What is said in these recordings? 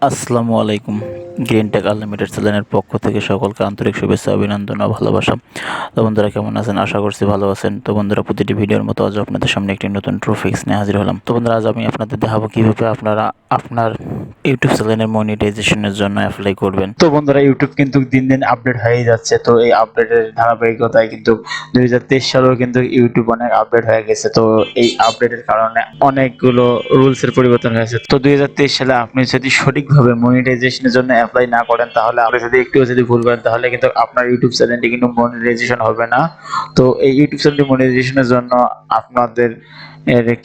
আসসালামু আলাইকুম। Green take unlimited চ্যানেলের পক্ষ থেকে সকলকে আন্তরিক শুভেচ্ছা, অভিনন্দন ও ভালোবাসা। তো বন্ধুরা, কেমন আছেন? আশা করছি ভালো আছেন। তো বন্ধুরা, প্রতিটি ভিডিওর মতো আজ আপনাদের সামনে একটি নতুন ট্রফিক্স নিয়ে হাজির হলাম। তো বন্ধুরা, আজ আমি আপনাদের দেখাবো কিভাবে আপনারা আপনার ইউটিউব চ্যানেলের মনিটাইজেশনের জন্য অ্যাপ্লাই করবেন। তো বন্ধুরা, ইউটিউব কিন্তু দিন দিন আপডেট হয়ে যাচ্ছে। তো এই আপডেটের ধারাবাহিকতায় কিন্তু 2023 সালেও কিন্তু ইউটিউব অনেক আপডেট হয়ে গেছে। তো এই আপডেটের কারণে অনেকগুলো রুলসের পরিবর্তন হয়েছে। তো 2023 সালে আপনি যদি সঠিকভাবে মনিটাইজেশনের জন্য অ্যাপ্লাই না করেন, তাহলে আপনি যদি ভুল করেন, তাহলে কিন্তু আপনার ইউটিউব চ্যানেলটি কিন্তু মনিটাইজেশন হবে না। তো এই ইউটিউব চ্যানেলটি মনিটাইজেশনের জন্য আপনাদের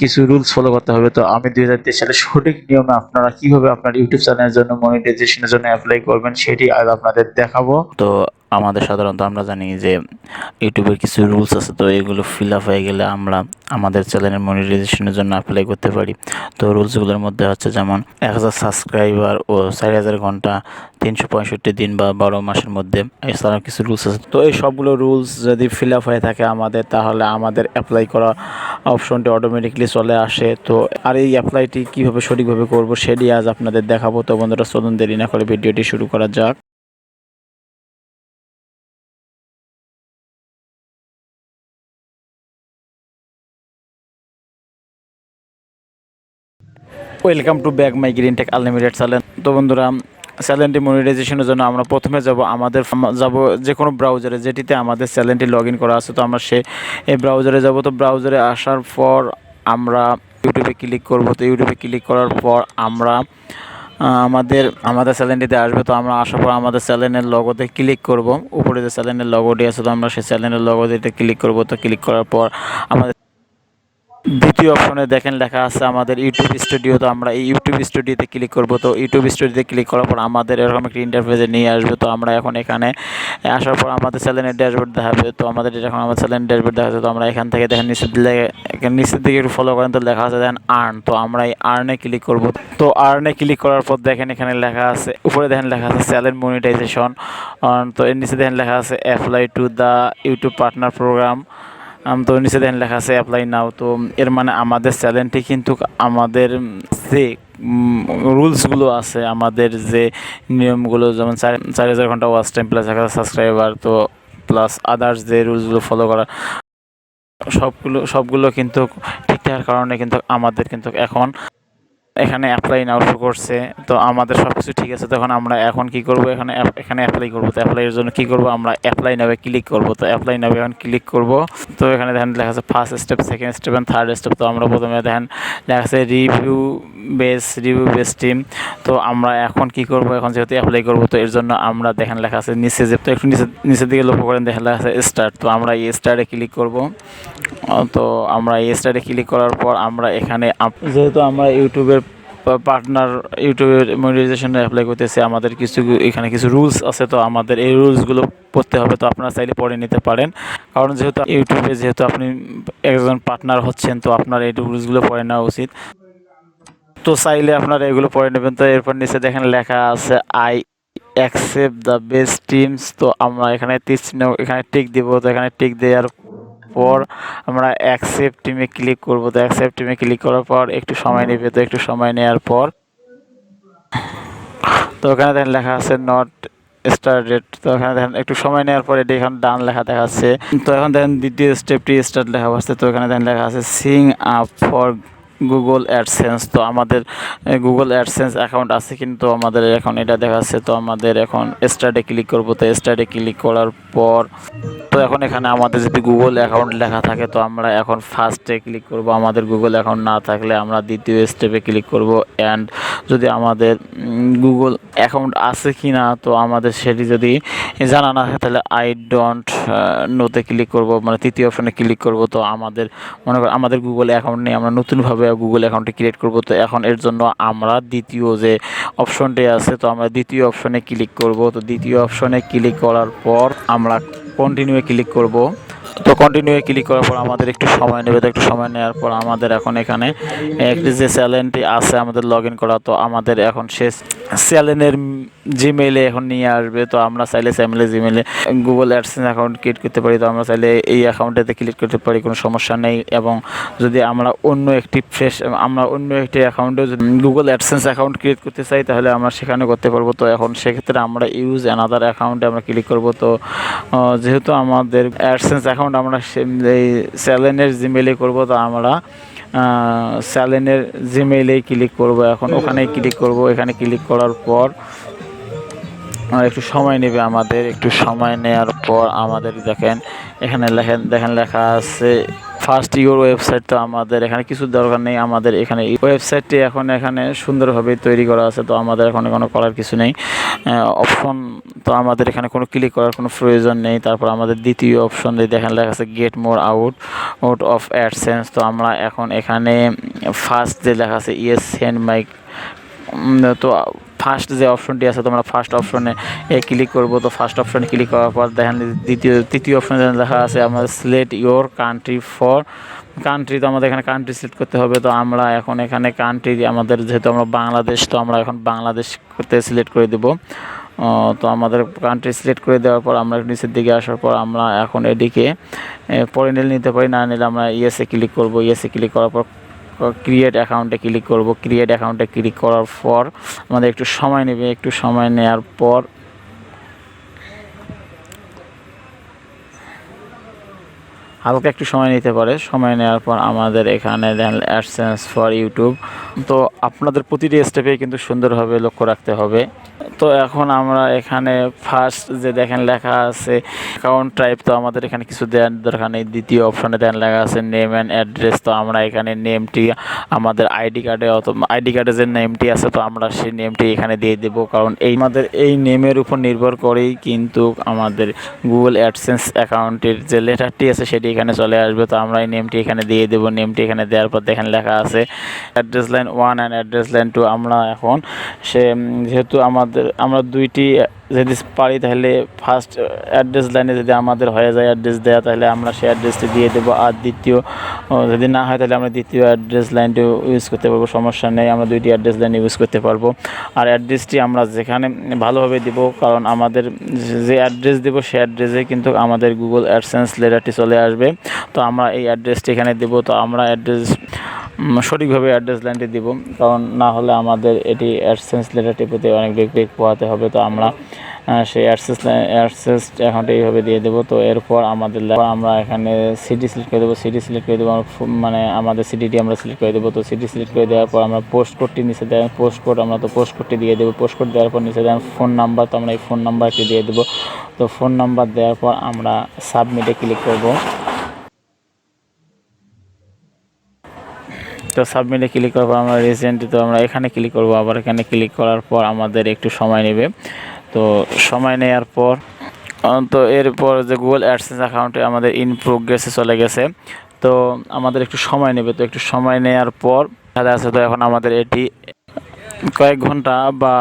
কিছু রুলস ফলো করতে হবে। তো আমি 2023 সালে সঠিক নিয়মে আপনারা কিভাবে আপনার ইউটিউব চ্যানেলের জন্য মনিটাইজেশনের জন্য অ্যাপ্লাই করবেন সেটি আজ আপনাদের দেখাবো। তো আমাদের সাধারণত আমরা জানি যে ইউটিউবের কিছু রুলস আছে, তো এগুলো ফিল আপ হয়ে গেলে আমরা আমাদের চ্যানেলের মনিটাইজেশনের জন্য অ্যাপ্লাই করতে পারি। তো রুলসগুলোর মধ্যে হচ্ছে যেমন 1000 সাবস্ক্রাইবার ও 4000 ঘন্টা, 365 দিন বা 12 মাসের মধ্যে। এছাড়াও কিছু রুলস আছে। তো এই সবগুলো রুলস যদি ফিল আপ হয়ে থাকে আমাদের, তাহলে আমাদের অ্যাপ্লাই করা অপশনটি অটোমেটিকলি চলে আসে। তো আর এই অ্যাপ্লাইটি কীভাবে সঠিকভাবে করব সেটি আজ আপনাদের দেখাবো। তো বন্ধুরা, চলুন দেরি না করে ভিডিওটি শুরু করা যাক। Welcome to back my green take unlimited channel. তো বন্ধুরা, চ্যানেলটি মনিটাইজেশনের জন্য আমরা প্রথমে যাব যে কোনো ব্রাউজারে যেটিতে আমাদের চ্যানেলটি লগ ইন করা আছে। তো আমরা এই ব্রাউজারে যাব। তো ব্রাউজারে আসার পর আমরা ইউটিউবে ক্লিক করব। তো ইউটিউবে ক্লিক করার পর আমরা আমাদের চ্যানেলটিতে আসবে। তো আমরা আসার পর আমাদের চ্যানেলের লগোতে ক্লিক করব। উপরে যে চ্যানেলের লগোটি আছে, তো আমরা সেই চ্যানেলের লগোটিতে ক্লিক করব। তো ক্লিক করার পর আমাদের দ্বিতীয় অপশনে দেখেন লেখা আছে আমাদের ইউটিউব স্টুডিও। তো আমরা এই ইউটিউব স্টুডিওতে ক্লিক করব। তো ইউটিউব স্টুডিওতে ক্লিক করার পর আমাদের এরকম একটা ইন্টারফেসে নিয়ে আসবে। তো আমরা এখন এখানে আসার পর আমাদের চ্যানেলের ড্যাশবোর্ড দেখাবে। তো আমাদের এখন আমাদের চ্যানেলের ড্যাশবোর্ড দেখাচ্ছে। তো আমরা এখান থেকে দেখেন নিচের দিকে একটু ফলো করেন, তো লেখা আছে দেখেন আর্ন। তো আমরা এই আর্নে ক্লিক করব। তো আর্নে ক্লিক করার পর দেখেন এখানে লেখা আছে, উপরে দেখেন লেখা আছে চ্যানেল মনিটাইজেশন। তো এর নিচে দেখেন লেখা আছে apply to the YouTube partner program. তো নিচে দেখেন লেখা আছে অ্যাপ্লাই নাও। তো এর মানে আমাদের চ্যানেলটি কিন্তু আমাদের যে রুলসগুলো আছে, আমাদের যে নিয়মগুলো, যেমন 4000 ঘন্টা ওয়াচ টাইম প্লাস 1000 সাবস্ক্রাইবার, তো প্লাস আদার্স যে রুলসগুলো ফলো করা, সবগুলো কিন্তু ঠিক থাকার কারণে কিন্তু আমাদের কিন্তু এখন এখানে অ্যাপ্লাই নাও শো করছে। তো আমাদের সব কিছু ঠিক আছে। তখন আমরা এখন কি করব, এখানে অ্যাপ্লাই করব। তো অ্যাপ্লাইয়ের জন্য কি করব, আমরা অ্যাপ্লাই নাও ক্লিক করব। তো অ্যাপ্লাই নাও এখন ক্লিক করব। তো এখানে দেখেন লেখা আছে first step, second step and third step. তো আমরা প্রথমে দেখেন লেখা আছে রিভিউ বেস টিম। তো আমরা এখন কি করব, এখন যেহেতু অ্যাপ্লাই করব, তো এর জন্য আমরা দেখেন লেখা আছে নিচে যে, তো একটু নিচের দিকে লক্ষ্য করেন, দেখেন লেখা আছে স্টার্ট। তো আমরা এই স্টার্টে ক্লিক করব। তো আমরা এই স্টার্টে ক্লিক করার পর আমরা এখানে যেহেতু আমরা ইউটিউবের মনিটাইজেশনে অ্যাপ্লাই করতেছে, আমাদের এখানে কিছু রুলস আছে। তো আমাদের এই রুলসগুলো পড়তে হবে। তো আপনারা চাইলে পড়ে নিতে পারেন, কারণ যেহেতু আপনি একজন পার্টনার হচ্ছেন, তো আপনার এই রুলসগুলো পড়ে নেওয়া উচিত। তো চাইলে আপনারা এগুলো পড়ে নেবেন। তো এরপর নিচে দেখেন লেখা আছে I accept the best teams. তো আমরা এখানে এখানে টিক দিব। তো এখানে টিক দেওয়ার পর আমরা অ্যাকসেপ্ট টিমে ক্লিক করব। তো অ্যাকসেপ্ট টিমে ক্লিক করার পর একটু সময় নেবে। তো একটু সময় নেওয়ার পর তো ওখানে দেখেন লেখা আছে নট স্টার্টেড। তো এখানে দেখেন একটু সময় নেওয়ার পর এটি এখন ডান লেখা দেখাচ্ছে। তো এখন দেখেন দ্বিতীয় স্টেপটি স্টার্ট লেখা আসছে। তো এখানে দেখেন লেখা আছে Singh up for Google AdSense. তো আমাদের গুগল অ্যাডসেন্স অ্যাকাউন্ট আছে, কিন্তু আমাদের এখন এটা দেখাচ্ছে। তো আমাদের এখন স্টার্টে ক্লিক করব। তো স্টার্টে ক্লিক করার পর তো এখন এখানে আমাদের যদি গুগল অ্যাকাউন্ট লেখা থাকে, তো আমরা এখন ফার্স্টে ক্লিক করব। আমাদের গুগল অ্যাকাউন্ট না থাকলে আমরা দ্বিতীয় স্টেপে ক্লিক করব। অ্যান্ড যদি আমাদের গুগল অ্যাকাউন্ট আছে কি না, তো আমাদের সেটি যদি জানা না থাকে, তাহলে আই ডোন্ট নোতে ক্লিক করব, মানে তৃতীয় অপশনে ক্লিক করব। তো মনে করি আমাদের গুগল অ্যাকাউন্ট নেই, আমরা নতুনভাবে গুগল অ্যাকাউন্টটি ক্রিয়েট করব। তো এখন এর জন্য আমরা দ্বিতীয় যে অপশনটি আছে, তো আমরা দ্বিতীয় অপশনে ক্লিক করব। তো দ্বিতীয় অপশনে ক্লিক করার পর আমরা কন্টিনিউয়ে ক্লিক করব। তো কন্টিনিউয়ে ক্লিক করার পর আমাদের একটু সময় নেবে। তো একটু সময় নেওয়ার পর আমাদের এখন এখানে একটি যে চ্যানেলটি আছে আমাদের লগ ইন করা, তো আমাদের এখন চ্যানেলের জিমেইলে এখন নিয়ে আসবে। তো আমরা চাইলে চ্যানেলের জিমেইলে গুগল অ্যাডসেন্স অ্যাকাউন্ট ক্রিয়েট করতে পারি। তো আমরা চাইলে এই অ্যাকাউন্টেতে ক্লিক করতে পারি, কোনো সমস্যা নেই। এবং যদি আমরা অন্য একটি অ্যাকাউন্টেও যদি গুগল অ্যাডসেন্স অ্যাকাউন্ট ক্রিয়েট করতে চাই তাহলে আমরা সেখানে করতে পারবো। তো এখন সেক্ষেত্রে আমরা ইউজ অ্যানাদার অ্যাকাউন্টে আমরা ক্লিক করব। তো যেহেতু আমাদের অ্যাডসেন্স অ্যাকাউন্ট আমরা এই চ্যানেলের জিমেইলে করব, তো আমরা চ্যানেলের জিমেইলেই ক্লিক করব। এখন ওখানেই ক্লিক করব। এখানে ক্লিক করার পর একটু সময় নেবে আমাদের। একটু সময় নেওয়ার পর আমাদের এখানে লেখা আছে ফার্স্ট ইউর ওয়েবসাইট। তো আমাদের এখানে কিছু দরকার নেই, আমাদের এখানে ওয়েবসাইটটি এখানে সুন্দরভাবে তৈরি করা আছে। তো আমাদের এখন কোনো করার কিছু নেই অপশন। তো আমাদের এখানে কোনো ক্লিক করার কোনো প্রয়োজন নেই। তারপর আমাদের দ্বিতীয় অপশন লেখা আছে get more out of AdSense. তো আমরা এখন এখানে ফার্স্ট যে লেখা আছে ইয়েস সেন্ড মাই, তো ফার্স্ট যে অপশনটি আছে তোমরা ফার্স্ট অপশনে ক্লিক করবো। তো ফার্স্ট অপশনে ক্লিক করার পর তৃতীয় অপশনে লেখা আছে আমাদের সিলেক্ট ইউর কান্ট্রি। তো আমাদের এখানে কান্ট্রি সিলেক্ট করতে হবে। তো আমরা এখন এখানে কান্ট্রি আমাদের যেহেতু আমরা বাংলাদেশ, তো আমরা এখন বাংলাদেশ করতে সিলেক্ট করে দেবো। তো আমাদের কান্ট্রি সিলেক্ট করে দেওয়ার পর আমরা নিচের দিকে আসার পর আমরা এখন এদিকে পরে নিতে পারি, না নিলে আমরা ইয়েসে ক্লিক করবো। ইয়েসে ক্লিক করার পর ক্রিয়েট অ্যাকাউন্টে ক্লিক করব। ক্রিয়েট অ্যাকাউন্টে ক্লিক করার পর আমাদের একটু সময় নেবে। একটু সময় নেওয়ার পর হালকা একটু সময় নিতে পারে। সময় নেওয়ার পর আমাদের এখানে দেন অ্যাডসেন্স ফর ইউটিউব। তো আপনাদের প্রতিটি স্টেপে কিন্তু সুন্দরভাবে লক্ষ্য রাখতে হবে। তো এখন আমরা এখানে ফার্স্ট যে লেখা আছে অ্যাকাউন্ট টাইপ, তো আমাদের এখানে কিছু দেওয়ার দরকার নেই। দ্বিতীয় অপশনে লেখা আছে নেম অ্যান্ড অ্যাড্রেস। তো আমরা এখানে নেমটি আমাদের আইডি কার্ডে যে নেমটি আছে, তো আমরা সেই নেমটি এখানে দিয়ে দেব। কারণ আমাদের এই নেমের উপর নির্ভর করেই কিন্তু আমাদের গুগল অ্যাডসেন্স অ্যাকাউন্টের যে লেটারটি আছে সেটি এখানে চলে আসবে। তো আমরা এই নেমটি এখানে দিয়ে দেবো। নেমটি এখানে দেওয়ার পর লেখা আছে address line 1 and address line 2। আমরা এখন যেহেতু আমরা দুইটি যদি পারি তাহলে ফার্স্ট অ্যাড্রেস লাইনে যদি আমাদের হয়ে যায় অ্যাড্রেস দেওয়া, তাহলে আমরা সেই অ্যাড্রেসটি দিয়ে দেবো। আর দ্বিতীয় যদি না হয় তাহলে আমরা দ্বিতীয় অ্যাড্রেস লাইনটিও ইউজ করতে পারবো, সমস্যা নেই। আমরা দুইটি অ্যাড্রেস লাইন ইউজ করতে পারবো। আর অ্যাড্রেসটি আমরা যেখানে ভালোভাবে দিব, কারণ আমাদের যে অ্যাড্রেস দেবো সেই অ্যাড্রেসে কিন্তু আমাদের গুগল অ্যাডসেন্স লেটারটি চলে আসবে। তো আমরা এই অ্যাড্রেসটি এখানে দেবো। তো আমরা সঠিকভাবে অ্যাড্রেস লাইনটি দিব, কারণ না হলে আমাদের এটি অ্যাডসেন্স লেটারটি পেতে অনেক বেগ পোহাতে হবে। তো আমরা সেই অ্যাডসেন্স অ্যাকাউন্টে এইভাবে দিয়ে দেবো। তো এরপর আমরা এখানে সিটি সিলেক্ট করে দেবো। মানে আমাদের সিটিটি আমরা সিলেক্ট করে দেবো। তো সিটি সিলেক্ট করে দেওয়ার পর আমরা পোস্ট কোডটি নিচে দেন পোস্ট কোডটি দিয়ে দেবো। পোস্ট কোড দেওয়ার পর নিচে দেন ফোন নাম্বার। তো আমরা এই ফোন নাম্বারটি দিয়ে দেবো। তো ফোন নাম্বার দেওয়ার পর আমরা সাবমিটে ক্লিক করব। তো সাবমিটে ক্লিক করার পর আমরা তো আমরা এখানে ক্লিক করব। আবার এখানে ক্লিক করার পর আমাদের একটু সময় নেবে। তো সময় নেওয়ার পর তো এরপর যে গুগল অ্যাডসেন্স অ্যাকাউন্টে আমাদের ইন প্রোগ্রেসে চলে গেছে। তো আমাদের একটু সময় নেবে। তো একটু সময় নেওয়ার পর দেখা আছে। তো এখন আমাদের এটি কয়েক ঘন্টা বা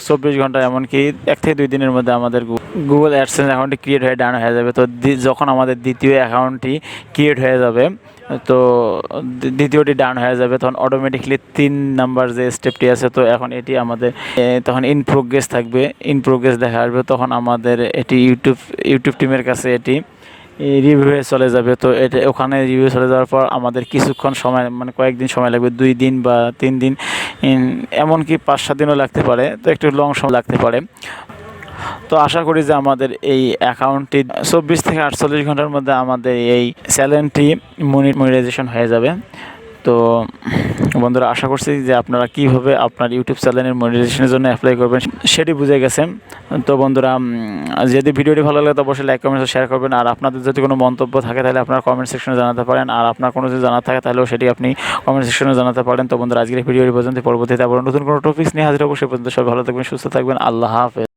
24 ঘন্টা, এমনকি 1 থেকে 2 দিনের মধ্যে আমাদের গুগল অ্যাডসেন্স অ্যাকাউন্টটি ক্রিয়েট হয়ে ডান হয়ে যাবে। তো যখন আমাদের দ্বিতীয় অ্যাকাউন্টটি ক্রিয়েট হয়ে যাবে, তো দ্বিতীয়টি ডান হয়ে যাবে, তখন অটোমেটিকলি 3 নাম্বার যে স্টেপটি আছে, তো এখন এটি আমাদের তখন ইন প্রোগ্রেস থাকবে। ইন প্রোগ্রেস দেখা আসবে, তখন আমাদের এটি ইউটিউব টিমের কাছে এটি রিভিউয়ে চলে যাবে। তো এটা ওখানে রিভিউ চলে যাওয়ার পর আমাদের কিছুক্ষণ সময়, মানে কয়েকদিন সময় লাগবে, 2 দিন বা 3 দিন, এমনকি 5-7 দিনও লাগতে পারে। তো একটু লং সময় লাগতে পারে। তো আশা করি যে আমাদের এই অ্যাকাউন্টটি 24 থেকে 48 ঘন্টার মধ্যে আমাদের এই চ্যানেলটি মনিটাইজেশন হয়ে যাবে। তো বন্ধুরা, আশা করছি যে আপনারা কীভাবে আপনার ইউটিউব চ্যানেলের মনিটাইজেশনের জন্য অ্যাপ্লাই করবেন সেটি বুঝে গেছেন। তো বন্ধুরা, যদি ভিডিওটি ভালো লাগে তো অবশ্যই লাইক কমেন্ট শেয়ার করবেন। আর আপনাদের যদি কোনো মন্তব্য থাকে তাহলে আপনারা কমেন্ট সেকশনে জানাতে পারেন। আর আপনার কোনো যদি জানা থাকে তাহলেও সেটি আপনি কমেন্ট সেকশনে জানাতে পারেন। তো বন্ধুরা, আজকের ভিডিওটি পর্যন্ত, পরবর্তীতে আবার নতুন কোনো টপিকস নিয়ে হাজির হবো। সে পর্যন্ত সবাই ভালো থাকবেন, সুস্থ থাকবেন। আল্লাহ হাফেজ।